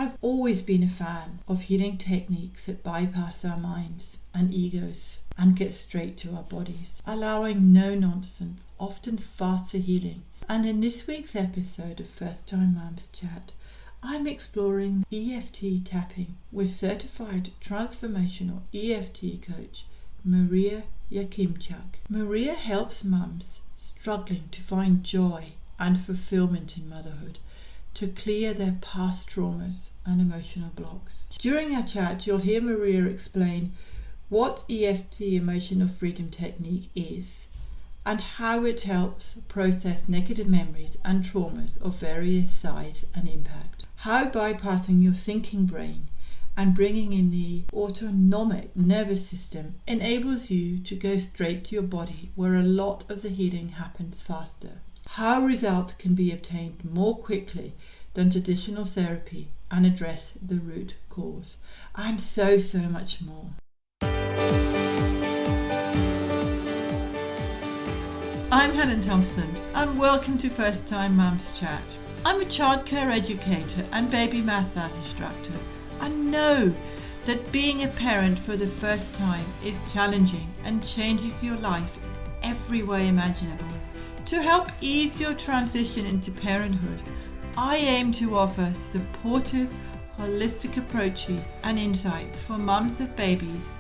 I've always been a fan of healing techniques that bypass our minds and egos and get straight to our bodies, allowing no nonsense, often faster healing. And in this week's episode of First Time Mums Chat, I'm exploring EFT tapping with Certified Transformational EFT Coach Maria Yakimchuk. Maria helps mums struggling to find joy and fulfillment in motherhood to clear their past traumas and emotional blocks. During our chat, you'll hear Maria explain what EFT emotional freedom technique is and how it helps process negative memories and traumas of various size and impact. How bypassing your thinking brain and bringing in the autonomic nervous system enables you to go straight to your body where a lot of the healing happens faster. How results can be obtained more quickly than traditional therapy and address the root cause, and so much more. I'm Helen Thompson and welcome to First Time Mums Chat. I'm a childcare educator and baby massage instructor and know that being a parent for the first time is challenging and changes your life in every way imaginable. To help ease your transition into parenthood, I aim to offer supportive, holistic approaches and insights for mums of babies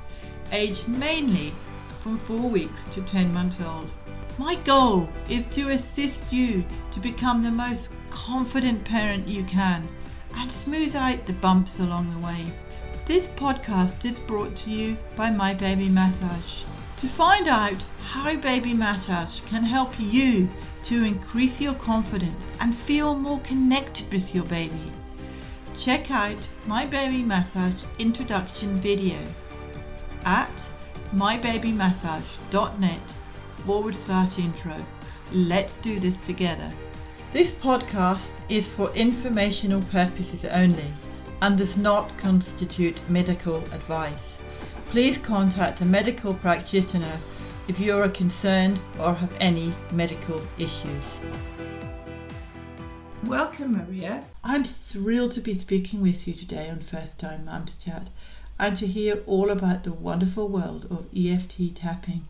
aged mainly from 4 weeks to 10 months old. My goal is to assist you to become the most confident parent you can and smooth out the bumps along the way. This podcast is brought to you by My Baby Massage. To find out how Baby Massage can help you to increase your confidence and feel more connected with your baby, check out My Baby Massage introduction video at mybabymassage.net/intro. Let's do this together. This podcast is for informational purposes only and does not constitute medical advice. Please contact a medical practitioner if you are concerned or have any medical issues. Welcome, Maria. I'm thrilled to be speaking with you today on First Time Mums Chat and to hear all about the wonderful world of EFT tapping.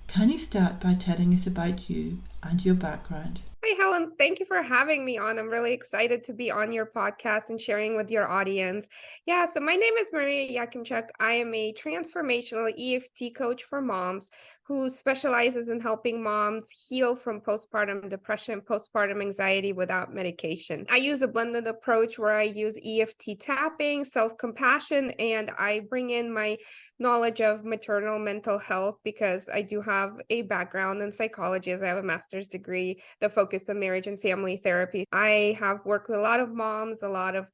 Can you start by telling us about you and your background? Hi, Helen. Thank you for having me on. I'm really excited to be on your podcast and sharing with your audience. So my name is Maria Yakimchuk. I am a transformational EFT coach for moms who specializes in helping moms heal from postpartum depression, postpartum anxiety without medication. I use a blended approach where I use EFT tapping, self-compassion, and I bring in my knowledge of maternal mental health because I do have a background in psychology as I have a master's degree that focused on marriage and family therapy. I have worked with a lot of moms, a lot of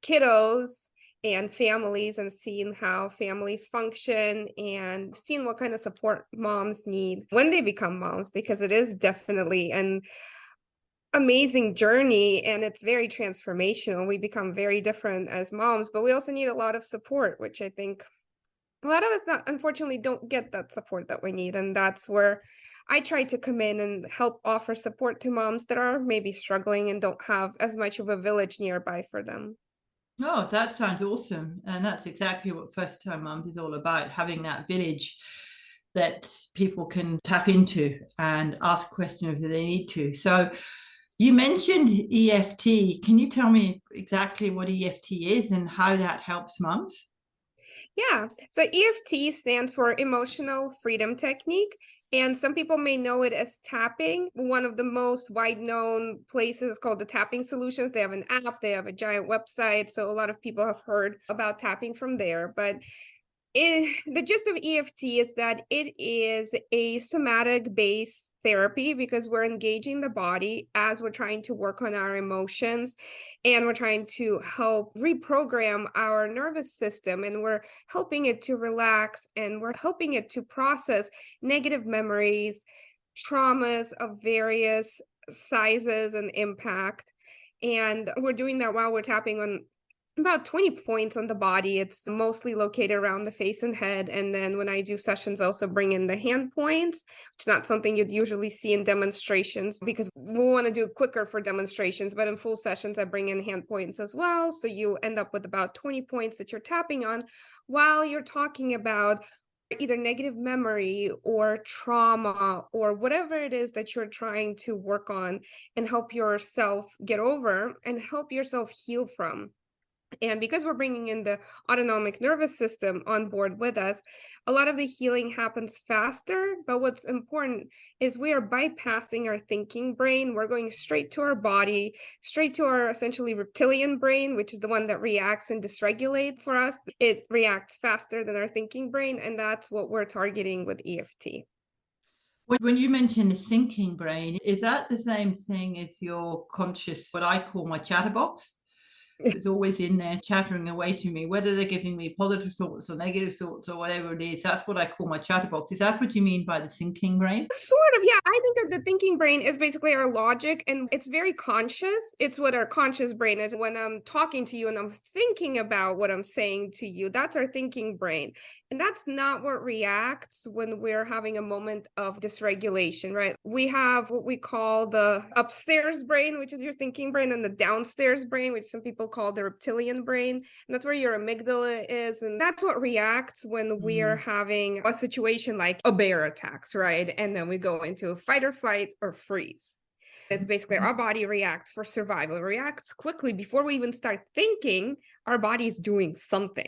kiddos and families, and seen how families function and seen what kind of support moms need when they become moms, because it is definitely an amazing journey and it's very transformational. We become very different as moms, but we also need a lot of support, which I think a lot of us unfortunately don't get that support that we need. And that's where I try to come in and help offer support to moms that are maybe struggling and don't have as much of a village nearby for them. Oh, that sounds awesome. And that's exactly what First Time Mums is all about, having that village that people can tap into and ask questions if they need to. So you mentioned EFT. Can you tell me exactly what EFT is and how that helps mums? So EFT stands for Emotional Freedom Technique. And some people may know it as tapping. One of the most wide-known places is called the Tapping Solutions. They have an app, they have a giant website. So a lot of people have heard about tapping from there. But the gist of EFT is that it is a somatic-based therapy because we're engaging the body as we're trying to work on our emotions, and we're trying to help reprogram our nervous system, and we're helping it to relax, and we're helping it to process negative memories, traumas of various sizes and impact. And we're doing that while we're tapping on About 20 points on the body. It's mostly located around the face and head. And then when I do sessions, I also bring in the hand points, which is not something you'd usually see in demonstrations because we want to do it quicker for demonstrations. But in full sessions, I bring in hand points as well. So you end up with about 20 points that you're tapping on while you're talking about either negative memory or trauma or whatever it is that you're trying to work on and help yourself get over and help yourself heal from. And because we're bringing in the autonomic nervous system on board with us, a lot of the healing happens faster. But what's important is we are bypassing our thinking brain. We're going straight to our body, straight to our essentially reptilian brain, which is the one that reacts and dysregulates for us. It reacts faster than our thinking brain. And that's what we're targeting with EFT. When you mention the thinking brain, is that the same thing as your conscious, what I call my chatterbox? It's always in there chattering away to me, whether they're giving me positive thoughts or negative thoughts or whatever it is. That's what I call my chatterbox. Is that what you mean by the thinking brain? Sort of, yeah. I think that the thinking brain is basically our logic and it's very conscious. It's what our conscious brain is. When I'm talking to you and I'm thinking about what I'm saying to you, that's our thinking brain. And that's not what reacts when we're having a moment of dysregulation, right? We have what we call the upstairs brain, which is your thinking brain, and the downstairs brain, which some people call the reptilian brain. And that's where your amygdala is. And that's what reacts when we're having a situation like a bear attacks, right? And then we go into fight or flight or freeze. It's basically our body reacts for survival. It reacts quickly before we even start thinking. Our body's doing something.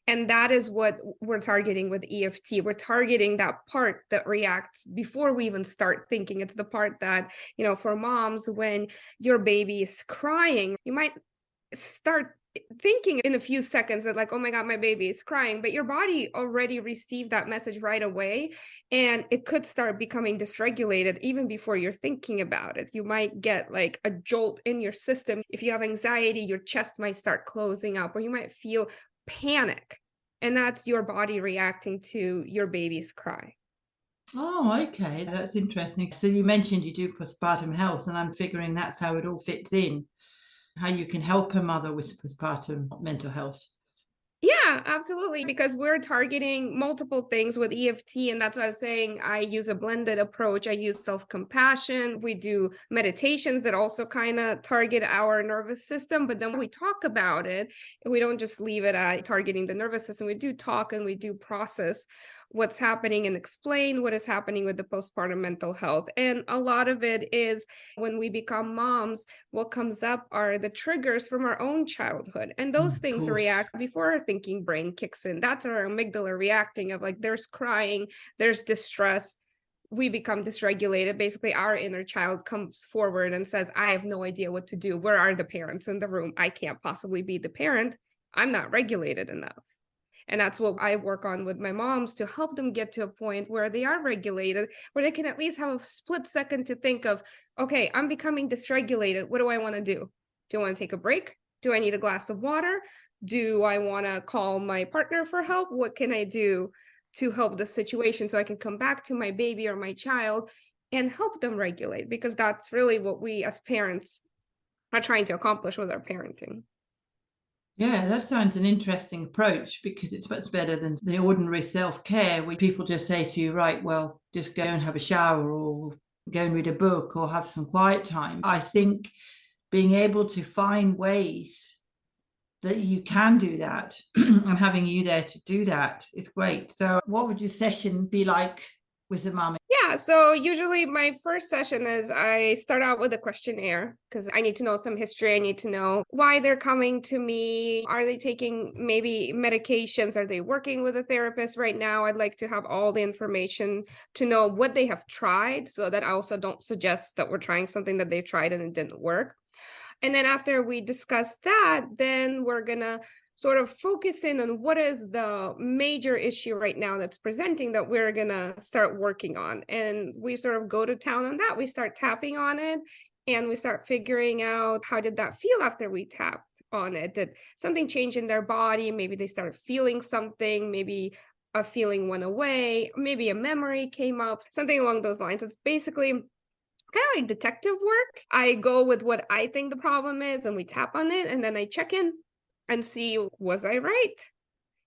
And that is what we're targeting with EFT. We're targeting that part that reacts before we even start thinking. It's the part that, for moms, when your baby is crying, you might start thinking in a few seconds that like, oh my God, my baby is crying, but your body already received that message right away. And it could start becoming dysregulated even before you're thinking about it. You might get like a jolt in your system. If you have anxiety, your chest might start closing up, or you might feel panic. And that's your body reacting to your baby's cry. Oh, okay. That's interesting. So you mentioned you do postpartum health, and I'm figuring that's how it all fits in, how you can help a mother with postpartum mental health. Yeah, absolutely. Because we're targeting multiple things with EFT. And that's why I was saying I use a blended approach. I use self-compassion. We do meditations that also kind of target our nervous system. But then we talk about it. And we don't just leave it at targeting the nervous system. We do talk and we do process what's happening and explain what is happening with the postpartum mental health. And a lot of it is when we become moms, what comes up are the triggers from our own childhood. And those Of things course. react before our thinking brain kicks in. That's our amygdala reacting of like, there's crying, there's distress. We become dysregulated. Basically, our inner child comes forward and says, I have no idea what to do. Where are the parents in the room? I can't possibly be the parent. I'm not regulated enough. And that's what I work on with my moms to help them get to a point where they are regulated, where they can at least have a split second to think of, okay, I'm becoming dysregulated. What do I want to do? Do I want to take a break? Do I need a glass of water? Do I want to call my partner for help? What can I do to help the situation so I can come back to my baby or my child and help them regulate? Because that's really what we as parents are trying to accomplish with our parenting. Yeah, that sounds an interesting approach because it's much better than the ordinary self-care where people just say to you, right, well, just go and have a shower or go and read a book or have some quiet time. I think being able to find ways that you can do that and having you there to do that is great. So what would your session be like with the mum? Yeah, so usually my first session is I start out with a questionnaire because I need to know some history. I need to know why they're coming to me. Are they taking maybe medications? Are they working with a therapist right now? I'd like to have all the information to know what they have tried so that I also don't suggest that we're trying something that they've tried and it didn't work. And then after we discuss that, then we're going to sort of focus in on what is the major issue right now that's presenting that we're going to start working on. And we sort of go to town on that. We start tapping on it and we start figuring out how did that feel after we tapped on it? Did something change in their body? Maybe they started feeling something, maybe a feeling went away, maybe a memory came up, something along those lines. It's basically kind of like detective work. I go with what I think the problem is and we tap on it and then I check in and see, was I right?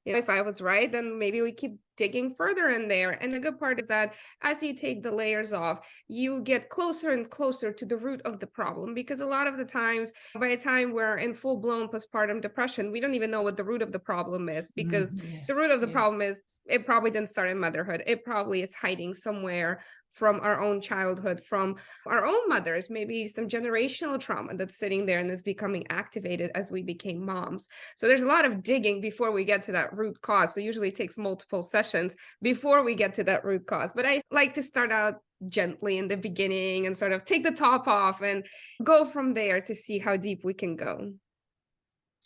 If I was right, then maybe we keep digging further in there. And the good part is that as you take the layers off, you get closer and closer to the root of the problem. Because a lot of the times, by the time we're in full blown postpartum depression, we don't even know what the root of the problem is, because Yeah, the root of the yeah. problem is it probably didn't start in motherhood. It probably is hiding somewhere from our own childhood, from our own mothers, maybe some generational trauma that's sitting there and is becoming activated as we became moms. So there's a lot of digging before we get to that root cause. So usually it takes multiple sessions before we get to that root cause. But I like to start out gently in the beginning and sort of take the top off and go from there to see how deep we can go.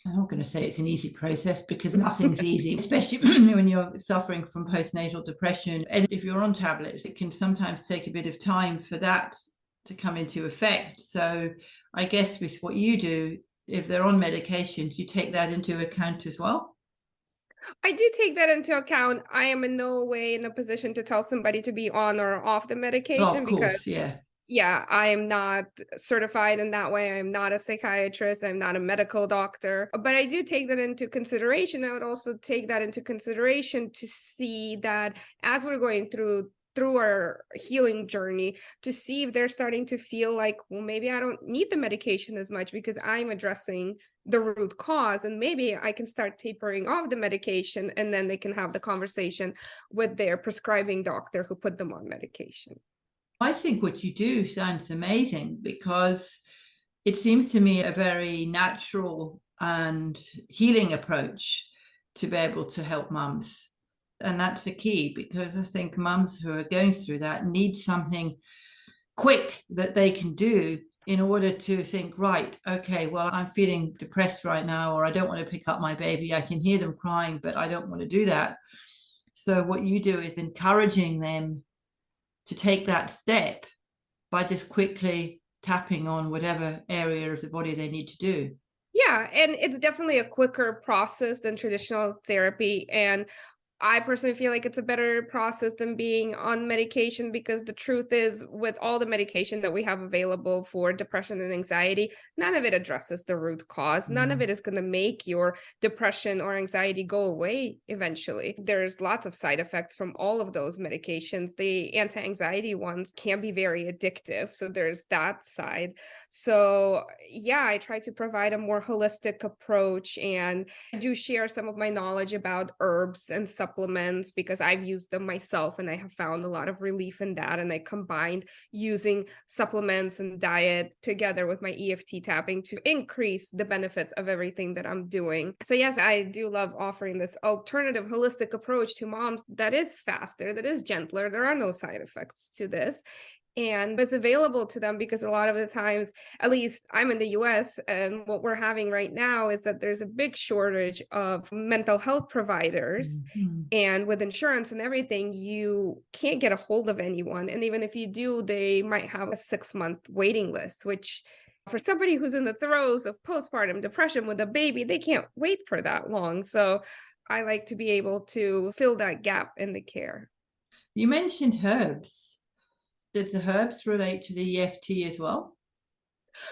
I'm not going to say it's an easy process, because nothing's easy, especially when you're suffering from postnatal depression. And if you're on tablets, it can sometimes take a bit of time for that to come into effect. So I guess with what you do, if they're on medications, you take that into account as well. I do take that into account. I am in no way in a position to tell somebody to be on or off the Well, of medication because course, yeah. yeah, I am not certified in that way. I'm not a psychiatrist. I'm not a medical doctor. But I do take that into consideration. I would also take that into consideration to see that as we're going through our healing journey, to see if they're starting to feel like, well, maybe I don't need the medication as much because I'm addressing the root cause, and maybe I can start tapering off the medication, and then they can have the conversation with their prescribing doctor who put them on medication. I think what you do sounds amazing, because it seems to me a very natural and healing approach to be able to help mums. And that's the key, because I think mums who are going through that need something quick that they can do in order to think, right, okay, well, I'm feeling depressed right now, or I don't want to pick up my baby. I can hear them crying, but I don't want to do that. So what you do is encouraging them to take that step by just quickly tapping on whatever area of the body they need to do. Yeah, and it's definitely a quicker process than traditional therapy. And I personally feel like it's a better process than being on medication, because the truth is, with all the medication that we have available for depression and anxiety, none of it addresses the root cause. None of it is going to make your depression or anxiety go away eventually. There's lots of side effects from all of those medications. The anti-anxiety ones can be very addictive. So there's that side. So yeah, I try to provide a more holistic approach, and I do share some of my knowledge about herbs and supplements because I've used them myself and I have found a lot of relief in that. And I combined using supplements and diet together with my EFT tapping to increase the benefits of everything that I'm doing. So yes, I do love offering this alternative holistic approach to moms that is faster, that is gentler. There are no side effects to this, and is available to them, because a lot of the times, at least I'm in the US, and what we're having right now is that there's a big shortage of mental health providers. Mm-hmm. And with insurance and everything, you can't get a hold of anyone. And even if you do, they might have a 6-month waiting list, which for somebody who's in the throes of postpartum depression with a baby, they can't wait for that long. So I like to be able to fill that gap in the care. You mentioned herbs. Did the herbs relate to the EFT as well?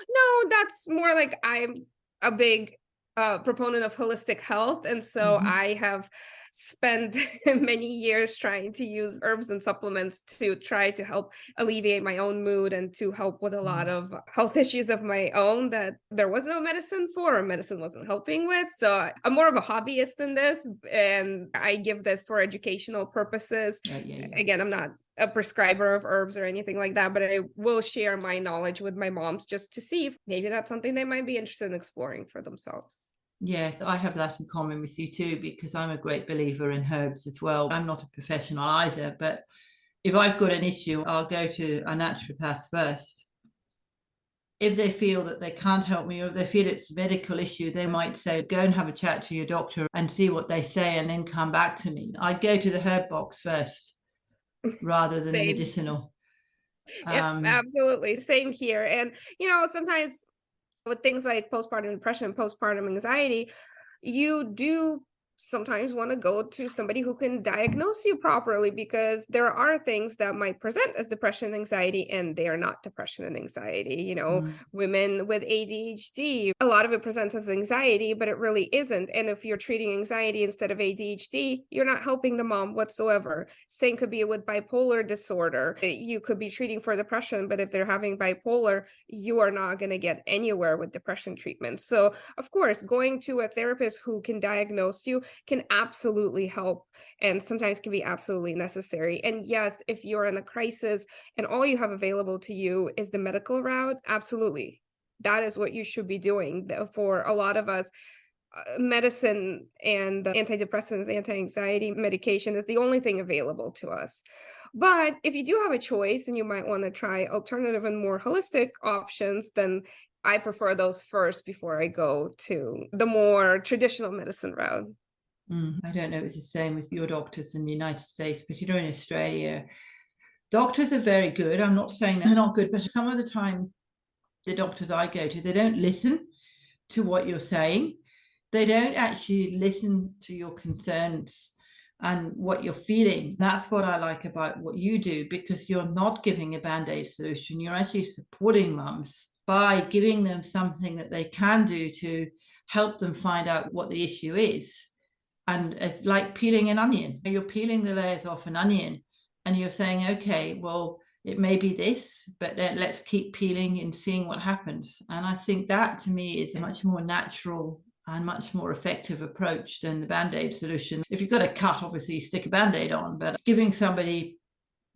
No, that's more like I'm a big proponent of holistic health. And so Mm-hmm. I have spent many years trying to use herbs and supplements to try to help alleviate my own mood and to help with a lot of health issues of my own that there was no medicine for, or medicine wasn't helping with. So I'm more of a hobbyist in this, and I give this for educational purposes. Yeah. Again, I'm not a prescriber of herbs or anything like that, but I will share my knowledge with my moms just to see if maybe that's something they might be interested in exploring for themselves. Yeah, I have that in common with you too, because I'm a great believer in herbs as well. I'm not a professional either, but if I've got an issue, I'll go to a naturopath first. If they feel that they can't help me, or if they feel it's a medical issue, they might say, go and have a chat to your doctor and see what they say, and then come back to me. I'd go to the herb box first rather than the Same. medicinal. Yep, absolutely. Same here. And, sometimes with things like postpartum depression, postpartum anxiety, you do sometimes want to go to somebody who can diagnose you properly, because there are things that might present as depression and anxiety and they are not depression and anxiety. Mm. Women with ADHD, a lot of it presents as anxiety, but it really isn't. And if you're treating anxiety instead of ADHD, you're not helping the mom whatsoever. Same could be with bipolar disorder. You could be treating for depression, but if they're having bipolar, you are not going to get anywhere with depression treatment. So of course, going to a therapist who can diagnose you can absolutely help, and sometimes can be absolutely necessary. And yes, if you're in a crisis and all you have available to you is the medical route, absolutely. That is what you should be doing. For a lot of us, medicine and antidepressants, anti-anxiety medication is the only thing available to us. But if you do have a choice and you might want to try alternative and more holistic options, then I prefer those first before I go to the more traditional medicine route. I don't know if it's the same with your doctors in the United States, but in Australia, doctors are very good. I'm not saying they're not good, but some of the time, the doctors I go to, they don't listen to what you're saying. They don't actually listen to your concerns and what you're feeling. That's what I like about what you do, because you're not giving a band-aid solution. You're actually supporting mums by giving them something that they can do to help them find out what the issue is. And it's like peeling an onion. You're peeling the layers off an onion and you're saying, okay, well, it may be this, but then let's keep peeling and seeing what happens. And I think that to me is a much more natural and much more effective approach than the band-aid solution. If you've got a cut, obviously you stick a band-aid on, but giving somebody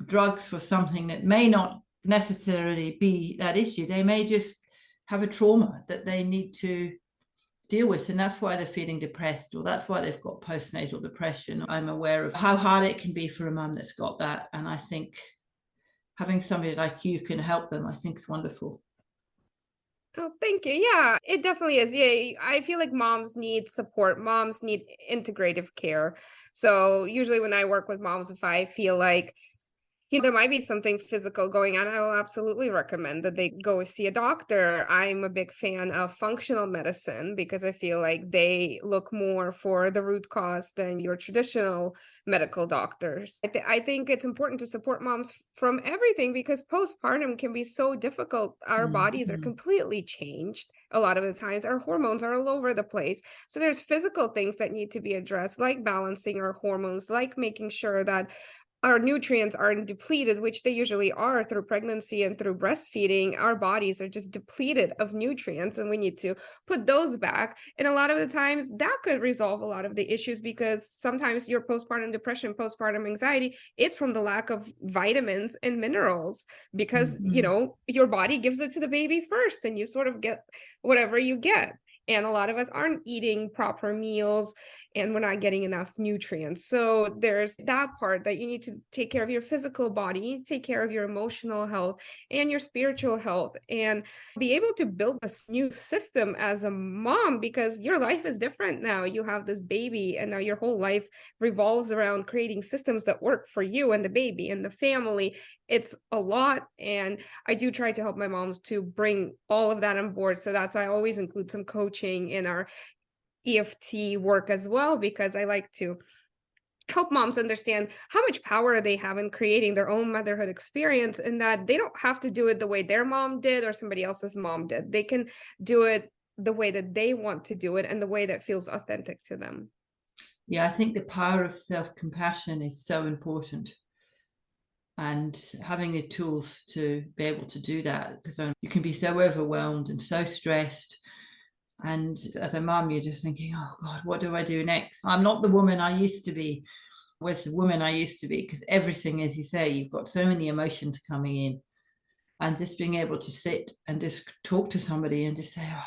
drugs for something that may not necessarily be that issue, they may just have a trauma that they need to deal with, and that's why they're feeling depressed, or that's why they've got postnatal depression. I'm aware of how hard it can be for a mum that's got that, and I think having somebody like you can help them. I think is wonderful. Oh, thank you. Yeah, it definitely is. Yeah, I feel like moms need support. Moms need integrative care. So usually when I work with moms, if I feel like there might be something physical going on, I will absolutely recommend that they go see a doctor. I'm a big fan of functional medicine because I feel like they look more for the root cause than your traditional medical doctors. I think it's important to support moms from everything, because postpartum can be so difficult. Our bodies are completely changed. A lot of the times our hormones are all over the place. So there's physical things that need to be addressed, like balancing our hormones, like making sure that our nutrients aren't depleted, which they usually are through pregnancy and through breastfeeding. Our bodies are just depleted of nutrients and we need to put those back. And a lot of the times that could resolve a lot of the issues, because sometimes your postpartum depression, postpartum anxiety, it's from the lack of vitamins and minerals, because, your body gives it to the baby first and you sort of get whatever you get. And a lot of us aren't eating proper meals and we're not getting enough nutrients. So there's that part that you need to take care of your physical body, you need to take care of your emotional health and your spiritual health, and be able to build this new system as a mom, because your life is different now. You have this baby and now your whole life revolves around creating systems that work for you and the baby and the family. It's a lot. And I do try to help my moms to bring all of that on board. So that's why I always include some coaching in our EFT work as well, because I like to help moms understand how much power they have in creating their own motherhood experience, and that they don't have to do it the way their mom did or somebody else's mom did. They can do it the way that they want to do it and the way that feels authentic to them. Yeah, I think the power of self-compassion is so important, and having the tools to be able to do that, because you can be so overwhelmed and so stressed. And as a mum, you're just thinking, oh God, what do I do next? I'm not the woman I used to be. Was the woman I used to be, because everything, as you say, you've got so many emotions coming in, and just being able to sit and just talk to somebody and just say, oh,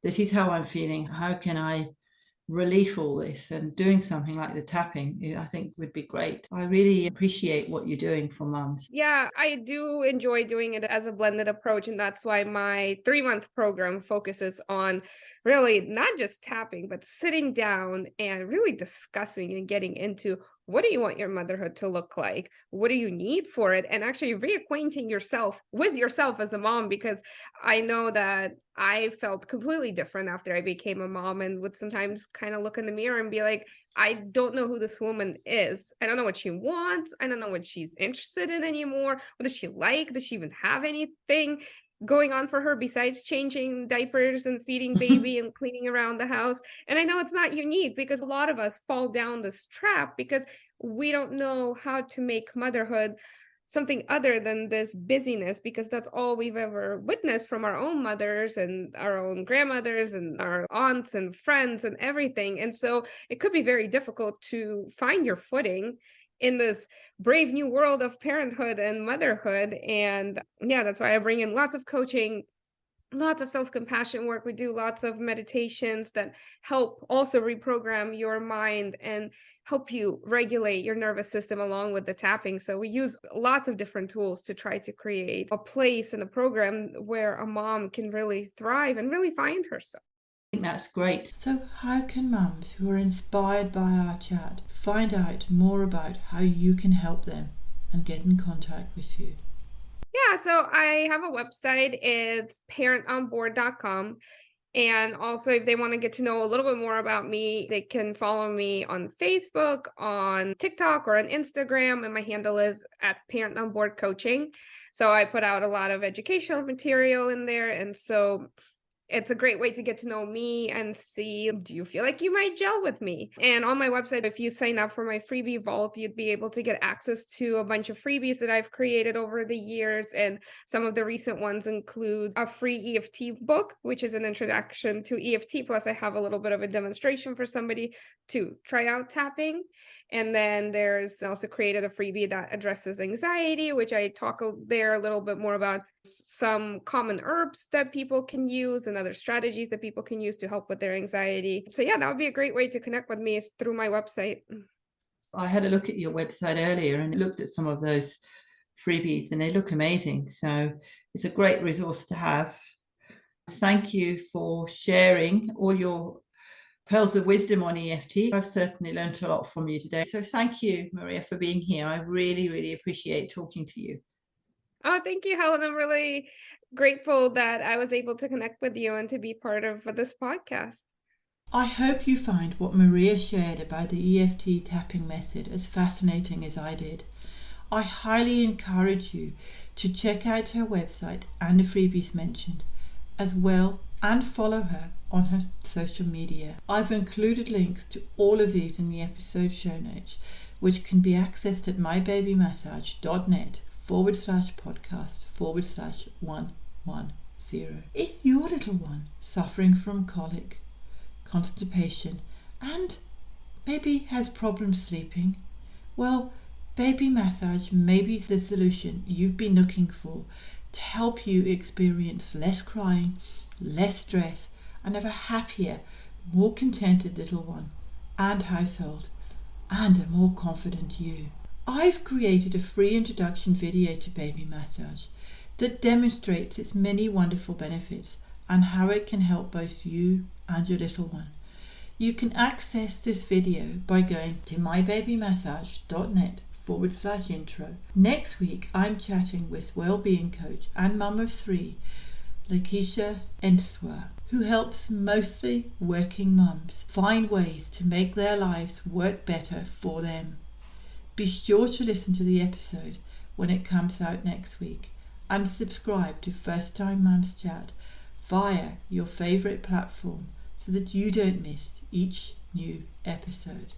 this is how I'm feeling. How can I relieve all this? And doing something like the tapping, I think would be great. I really appreciate what you're doing for mums. Yeah, I do enjoy doing it as a blended approach. And that's why my 3-month program focuses on really not just tapping, but sitting down and really discussing and getting into what do you want your motherhood to look like? What do you need for it? And actually reacquainting yourself with yourself as a mom, because I know that I felt completely different after I became a mom and would sometimes kind of look in the mirror and be like, I don't know who this woman is. I don't know what she wants. I don't know what she's interested in anymore. What does she like? Does she even have anything going on for her besides changing diapers and feeding baby and cleaning around the house? And I know it's not unique because a lot of us fall down this trap because we don't know how to make motherhood something other than this busyness, because that's all we've ever witnessed from our own mothers and our own grandmothers and our aunts and friends and everything. And so it could be very difficult to find your footing in this brave new world of parenthood and motherhood. And yeah, that's why I bring in lots of coaching, lots of self-compassion work. We do lots of meditations that help also reprogram your mind and help you regulate your nervous system along with the tapping. So we use lots of different tools to try to create a place and a program where a mom can really thrive and really find herself. I think that's great. So how can mums who are inspired by our chat find out more about how you can help them and get in contact with you? Yeah, so I have a website. It's parentonboard.com. And also, if they want to get to know a little bit more about me, they can follow me on Facebook, on TikTok, or on Instagram. And my handle is at Parent on Board Coaching. So I put out a lot of educational material in there. And so it's a great way to get to know me and see, do you feel like you might gel with me? And on my website, if you sign up for my freebie vault, you'd be able to get access to a bunch of freebies that I've created over the years. And some of the recent ones include a free EFT book, which is an introduction to EFT. Plus, I have a little bit of a demonstration for somebody to try out tapping. And then there's also created a freebie that addresses anxiety, which I talk there a little bit more about some common herbs that people can use and other strategies that people can use to help with their anxiety. So yeah, that would be a great way to connect with me, is through my website. I had a look at your website earlier and looked at some of those freebies and they look amazing. So it's a great resource to have. Thank you for sharing all your pearls of wisdom on EFT. I've certainly learned a lot from you today. So thank you, Maria, for being here. I really, really appreciate talking to you. Oh, thank you, Helen. I'm really grateful that I was able to connect with you and to be part of this podcast. I hope you find what Maria shared about the EFT tapping method as fascinating as I did. I highly encourage you to check out her website and the freebies mentioned, as well, and follow her on her social media. I've included links to all of these in the episode show notes, which can be accessed at mybabymassage.net/podcast/110. Is your little one suffering from colic, constipation, and maybe has problems sleeping? Well, baby massage may be the solution you've been looking for to help you experience less crying, less stress, and have a happier, more contented little one and household, and a more confident you. I've created a free introduction video to baby massage that demonstrates its many wonderful benefits and how it can help both you and your little one. You can access this video by going to mybabymassage.net/intro. Next week, I'm chatting with well-being coach and mum of 3, Yakimchuk, who helps mostly working mums find ways to make their lives work better for them. Be sure to listen to the episode when it comes out next week and subscribe to First Time Mums Chat via your favourite platform so that you don't miss each new episode.